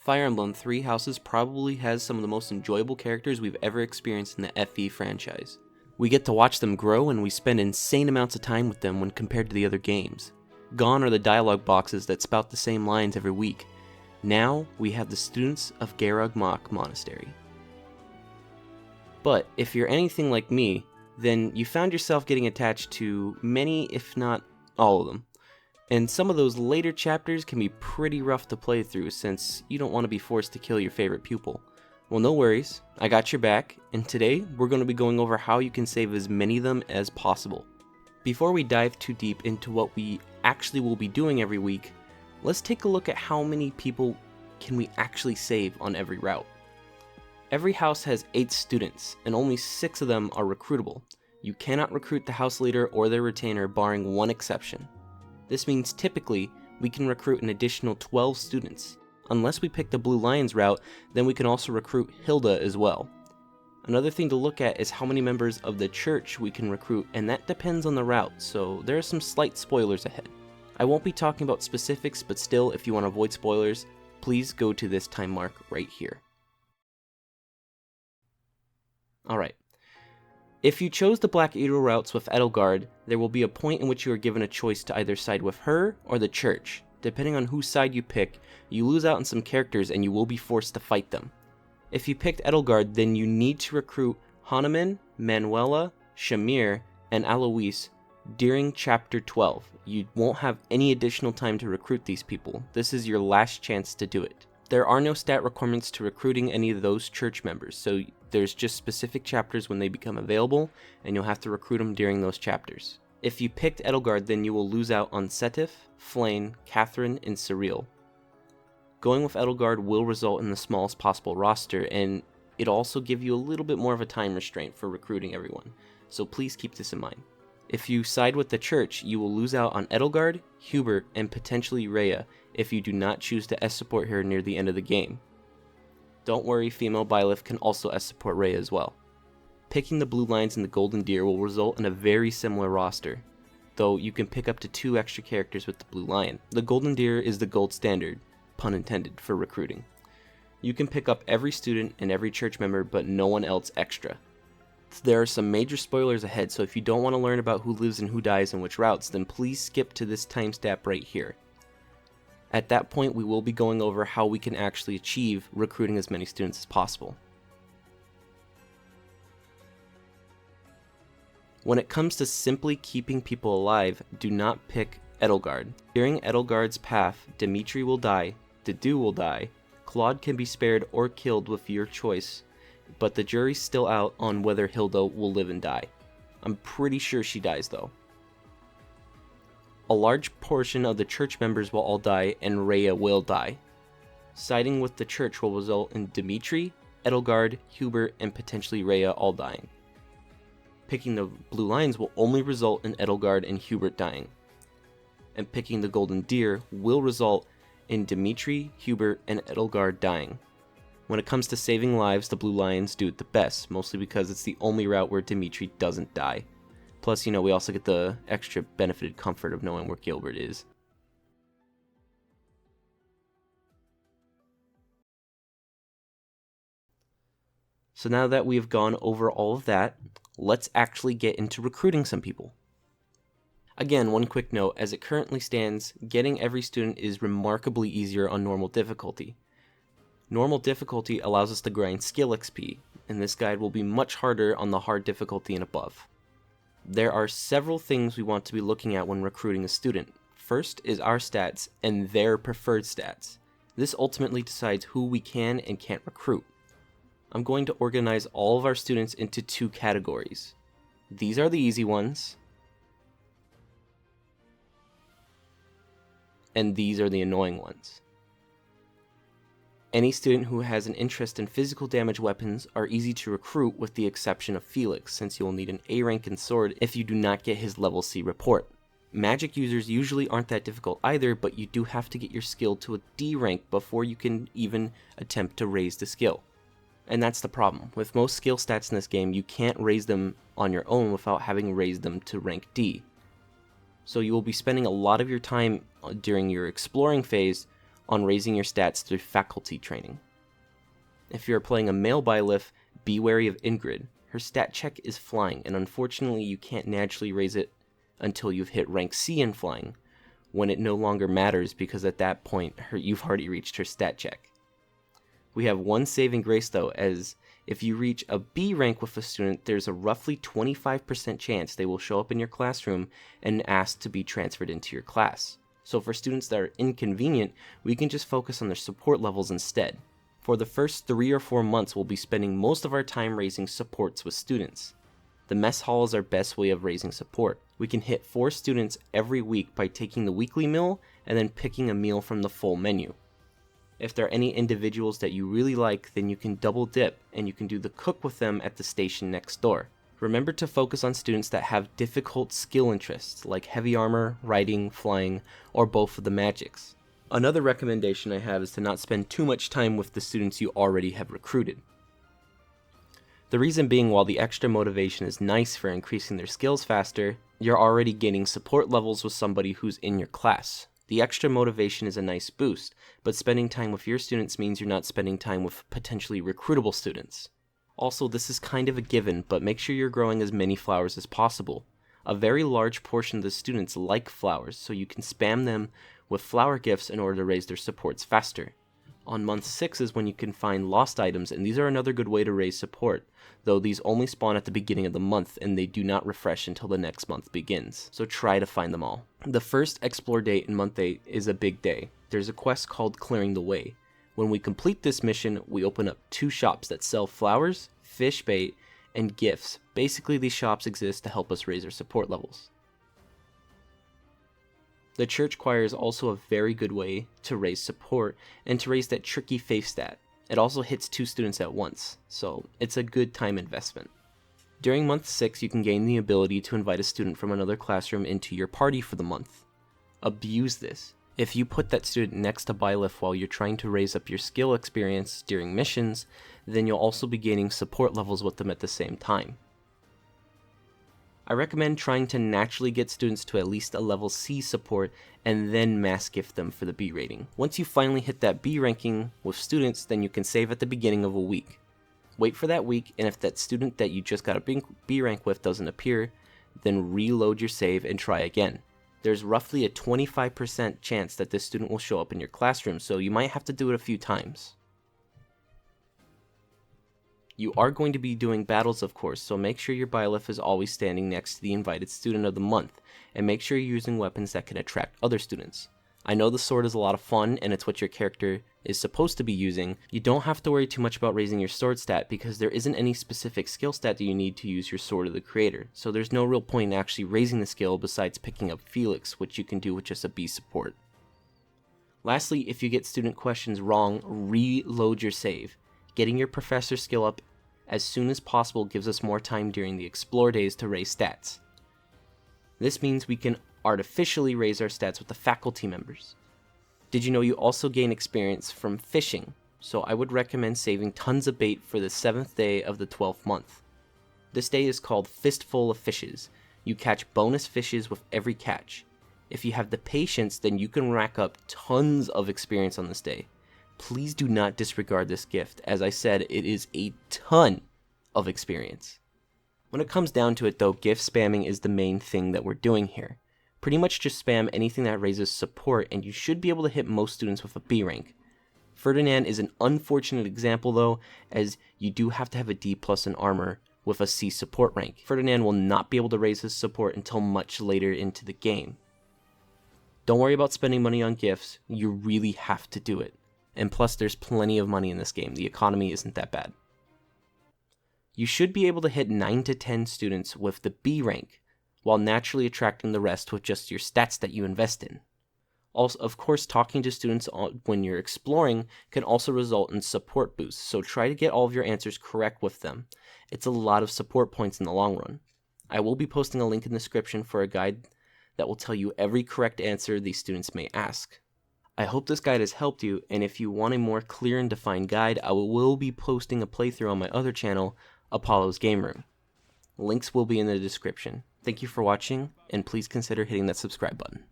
Fire Emblem Three Houses probably has some of the most enjoyable characters we've ever experienced in the FE franchise. We get to watch them grow and we spend insane amounts of time with them when compared to the other games. Gone are the dialogue boxes that spout the same lines every week. Now we have the students of Garrug Mach Monastery. But if you're anything like me, then you found yourself getting attached to many, if not all of them. And some of those later chapters can be pretty rough to play through since you don't want to be forced to kill your favorite pupil. Well, no worries, I got your back, and today we're going to be going over how you can save as many of them as possible. Before we dive too deep into what we actually will be doing every week, let's take a look at how many people can we actually save on every route. Every house has 8 students, and only 6 of them are recruitable. You cannot recruit the house leader or their retainer barring one exception. This means typically, we can recruit an additional 12 students. Unless we pick the Blue Lions route, then we can also recruit Hilda as well. Another thing to look at is how many members of the church we can recruit, and that depends on the route, so there are some slight spoilers ahead. I won't be talking about specifics, but still, if you want to avoid spoilers, please go to this time mark right here. Alright. If you chose the Black Eagle routes with Edelgard, there will be a point in which you are given a choice to either side with her or the church. Depending on whose side you pick, you lose out on some characters and you will be forced to fight them. If you picked Edelgard, then you need to recruit Hanuman, Manuela, Shamir, and Alois during Chapter 12. You won't have any additional time to recruit these people. This is your last chance to do it. There are no stat requirements to recruiting any of those church members, so there's just specific chapters when they become available, and you'll have to recruit them during those chapters. If you picked Edelgard, then you will lose out on Setif, Flayn, Catherine, and Cyril. Going with Edelgard will result in the smallest possible roster, and it'll also give you a little bit more of a time restraint for recruiting everyone, so please keep this in mind. If you side with the church, you will lose out on Edelgard, Hubert, and potentially Rhea if you do not choose to S-support her near the end of the game. Don't worry, female Byleth can also S-support Rhea as well. Picking the Blue Lions and the Golden Deer will result in a very similar roster, though you can pick up to 2 extra characters with the Blue Lion. The Golden Deer is the gold standard, pun intended, for recruiting. You can pick up every student and every church member, but no one else extra. There are some major spoilers ahead, so if you don't want to learn about who lives and who dies in which routes, then please skip to this timestamp right here. At that point, we will be going over how we can actually achieve recruiting as many students as possible. When it comes to simply keeping people alive, do not pick Edelgard. During Edelgard's path, Dimitri will die, Dedu will die, Claude can be spared or killed with your choice, but the jury's still out on whether Hilda will live and die. I'm pretty sure she dies though. A large portion of the church members will all die, and Rhea will die. Siding with the church will result in Dimitri, Edelgard, Hubert, and potentially Rhea all dying. Picking the Blue Lions will only result in Edelgard and Hubert dying. And picking the Golden Deer will result in Dimitri, Hubert, and Edelgard dying. When it comes to saving lives, the Blue Lions do it the best, mostly because it's the only route where Dimitri doesn't die. Plus, we also get the extra benefited comfort of knowing where Gilbert is. So now that we have gone over all of that, let's actually get into recruiting some people. Again, one quick note, as it currently stands, getting every student is remarkably easier on normal difficulty. Normal difficulty allows us to grind skill XP, and this guide will be much harder on the hard difficulty and above. There are several things we want to be looking at when recruiting a student. First is our stats and their preferred stats. This ultimately decides who we can and can't recruit. I'm going to organize all of our students into 2 categories. These are the easy ones, and these are the annoying ones. Any student who has an interest in physical damage weapons are easy to recruit with the exception of Felix, since you will need an A rank in sword if you do not get his level C report. Magic users usually aren't that difficult either, but you do have to get your skill to a D rank before you can even attempt to raise the skill. And that's the problem. With most skill stats in this game, you can't raise them on your own without having raised them to rank D. So you will be spending a lot of your time during your exploring phase on raising your stats through faculty training. If you're playing a male Byleth, be wary of Ingrid. Her stat check is flying, and unfortunately you can't naturally raise it until you've hit rank C in flying, when it no longer matters because at that point you've already reached her stat check. We have one saving grace though, as if you reach a B rank with a student, there's a roughly 25% chance they will show up in your classroom and ask to be transferred into your class. So for students that are inconvenient, we can just focus on their support levels instead. For the first 3 or 4 months, we'll be spending most of our time raising supports with students. The mess hall is our best way of raising support. We can hit 4 students every week by taking the weekly meal and then picking a meal from the full menu. If there are any individuals that you really like, then you can double dip and you can do the cook with them at the station next door. Remember to focus on students that have difficult skill interests like heavy armor, riding, flying, or both of the magics. Another recommendation I have is to not spend too much time with the students you already have recruited. The reason being, while the extra motivation is nice for increasing their skills faster, you're already gaining support levels with somebody who's in your class. The extra motivation is a nice boost, but spending time with your students means you're not spending time with potentially recruitable students. Also, this is kind of a given, but make sure you're growing as many flowers as possible. A very large portion of the students like flowers, so you can spam them with flower gifts in order to raise their supports faster. On month 6 is when you can find lost items, and these are another good way to raise support, though these only spawn at the beginning of the month and they do not refresh until the next month begins, so try to find them all. The first explore date in month 8 is a big day. There's a quest called Clearing the Way. When we complete this mission, we open up 2 shops that sell flowers, fish bait, and gifts. Basically, these shops exist to help us raise our support levels. The church choir is also a very good way to raise support and to raise that tricky faith stat. It also hits 2 students at once, so it's a good time investment. During month 6, you can gain the ability to invite a student from another classroom into your party for the month. Abuse this. If you put that student next to Byleth while you're trying to raise up your skill experience during missions, then you'll also be gaining support levels with them at the same time. I recommend trying to naturally get students to at least a level C support and then mass gift them for the B rating. Once you finally hit that B ranking with students, then you can save at the beginning of a week. Wait for that week, and if that student that you just got a B rank with doesn't appear, then reload your save and try again. There's roughly a 25% chance that this student will show up in your classroom, so you might have to do it a few times. You are going to be doing battles, of course, so make sure your Byleth is always standing next to the invited student of the month, and make sure you're using weapons that can attract other students. I know the sword is a lot of fun, and it's what your character is supposed to be using. You don't have to worry too much about raising your sword stat, because there isn't any specific skill stat that you need to use your Sword of the Creator, so there's no real point in actually raising the skill besides picking up Felix, which you can do with just a B support. Lastly, if you get student questions wrong, reload your save. Getting your professor skill up as soon as possible gives us more time during the explore days to raise stats. This means we can artificially raise our stats with the faculty members. Did you know you also gain experience from fishing? So I would recommend saving tons of bait for the 7th day of the 12th month. This day is called Fistful of Fishes. You catch bonus fishes with every catch. If you have the patience, then you can rack up tons of experience on this day. Please do not disregard this gift. As I said, it is a ton of experience. When it comes down to it though, gift spamming is the main thing that we're doing here. Pretty much just spam anything that raises support and you should be able to hit most students with a B rank. Ferdinand is an unfortunate example though, as you do have to have a D+ in armor with a C support rank. Ferdinand will not be able to raise his support until much later into the game. Don't worry about spending money on gifts, you really have to do it. And plus, there's plenty of money in this game. The economy isn't that bad. You should be able to hit 9 to 10 students with the B rank, while naturally attracting the rest with just your stats that you invest in. Also, of course, talking to students when you're exploring can also result in support boosts, so try to get all of your answers correct with them. It's a lot of support points in the long run. I will be posting a link in the description for a guide that will tell you every correct answer these students may ask. I hope this guide has helped you, and if you want a more clear and defined guide, I will be posting a playthrough on my other channel, Apollo's Game Room. Links will be in the description. Thank you for watching, and please consider hitting that subscribe button.